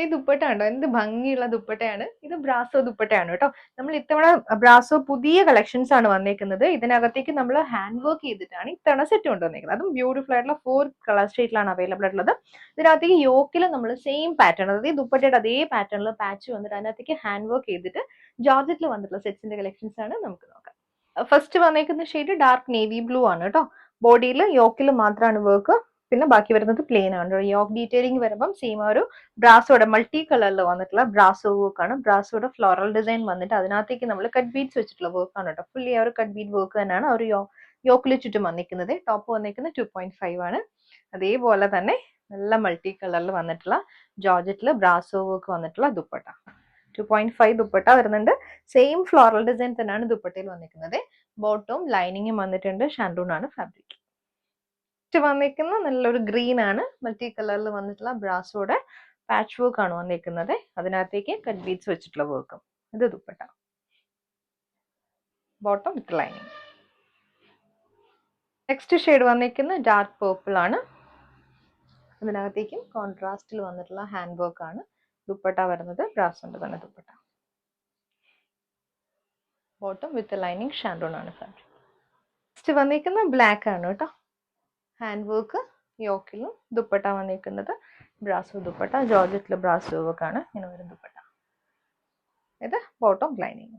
ഈ ദുപ്പട്ട ഉണ്ടോ, എന്ത് ഭംഗിയുള്ള ദുപ്പട്ടയാണ് ഇത്. ബ്രാസോ ദുപ്പട്ടയാണ് കേട്ടോ. നമ്മൾ ഇത്തവണ ബ്രാസോ പുതിയ കളക്ഷൻസ് ആണ് വന്നേക്കുന്നത്. ഇതിനകത്തേക്ക് നമ്മൾ ഹാൻഡ് വർക്ക് ചെയ്തിട്ടാണ് ഇത്തവണ സെറ്റ് കൊണ്ടുവന്നേക്കുന്നത്. അതും ബ്യൂട്ടിഫുൾ ആയിട്ടുള്ള 4 കളർ സ്റ്റേറ്റിലാണ് അവൈലബിൾ ആയിട്ടുള്ളത്. ഇതിനകത്തേക്ക് യോക്കിൽ നമ്മൾ സെയിം പാറ്റേൺ, അതായത് ഈ ദുപ്പട്ടയുടെ അതേ പാറ്റേണിൽ പാച്ച് വന്നിട്ട് അതിനകത്തേക്ക് ഹാൻഡ് വർക്ക് ചെയ്തിട്ട് ജോർജറ്റിൽ വന്നിട്ടുള്ള സെറ്റ്സിന്റെ കളക്ഷൻസ് ആണ് നമുക്ക് നോക്കാം. ഫസ്റ്റ് വന്നേക്കുന്ന ഷെയ്ഡ് ഡാർക്ക് നേവി ബ്ലൂ ആണ് കേട്ടോ. ബോഡിയിൽ യോക്കിൽ മാത്രമാണ് വർക്ക്, പിന്നെ ബാക്കി വരുന്നത് പ്ലെയിൻ ആണ്. യോക്ക് ഡീറ്റെയിലിംഗ് വരുമ്പം സെയിം ഒരു ബ്രാസോയുടെ മൾട്ടി കളറിൽ വന്നിട്ടുള്ള ബ്രാസോ വർക്ക് ആണ്. ബ്രാസോയുടെ ഫ്ലോറൽ ഡിസൈൻ വന്നിട്ട് അതിനകത്തേക്ക് നമ്മൾ കട്ട് ബീഡ്സ് വെച്ചിട്ടുള്ള വർക്ക് ആണ് കേട്ടോ. ഫുള്ളി ആ ഒരു കട്ട് ബീഡ് വർക്ക് തന്നെയാണ് ആ ഒരു യോക്കിൽ ചുറ്റും വന്നിരിക്കുന്നത്. ടോപ്പ് വന്നിരിക്കുന്നത് 2.5 ആണ്. അതേപോലെ തന്നെ നല്ല മൾട്ടി കളറിൽ വന്നിട്ടുള്ള ജോർജറ്റിൽ ബ്രാസോ വർക്ക് വന്നിട്ടുള്ള ദുപ്പട്ട 2.5 ദുപ്പട്ട വരുന്നുണ്ട്. സെയിം ഫ്ലോറൽ ഡിസൈൻ തന്നെയാണ് ദുപ്പട്ടയിൽ വന്നിരിക്കുന്നത്. ബോട്ടവും ലൈനിങ്ങും വന്നിട്ടുണ്ട്. ഷാൻഡൂൺ ആണ് ഫാബ്രിക്. വന്നിരിക്കുന്ന നല്ലൊരു ഗ്രീൻ ആണ്. മൾട്ടി കളറിൽ വന്നിട്ടുള്ള ബ്രാസോയുടെ പാച്ച് വർക്ക് ആണ് വന്നിരിക്കുന്നത്. അതിനകത്തേക്ക് കട്ട് ബീഡ്സ് വെച്ചിട്ടുള്ള വർക്കും. ഇത് dupatta. Bottom with lining. Next shade വന്നിരിക്കുന്ന ഡാർക്ക് പേർപ്പിൾ ആണ്. അതിനകത്തേക്കും കോൺട്രാസ്റ്റിൽ വന്നിട്ടുള്ള ഹാൻഡ് വർക്ക് ആണ്. ദുപ്പട്ട വരുന്നത് ബ്രാസോന്റെ തന്നെ dupatta. Bottom with lining shantoon ആണ് ഫാബ്രിക്. നെക്സ്റ്റ് വന്നിരിക്കുന്ന ബ്ലാക്ക് ആണ് കേട്ടോ. ഹാൻഡ് വർക്ക് യോക്കിലും ദുപ്പട്ട വന്നിരിക്കുന്നത് ബ്രാസോ ദുപ്പട്ട. ജോർജറ്റിലെ ബ്രാസോ വർക്ക് ആണ് ഇങ്ങനെ വരും ദുപ്പട്ട. ഇത് ബോട്ടം ലൈനിങ്.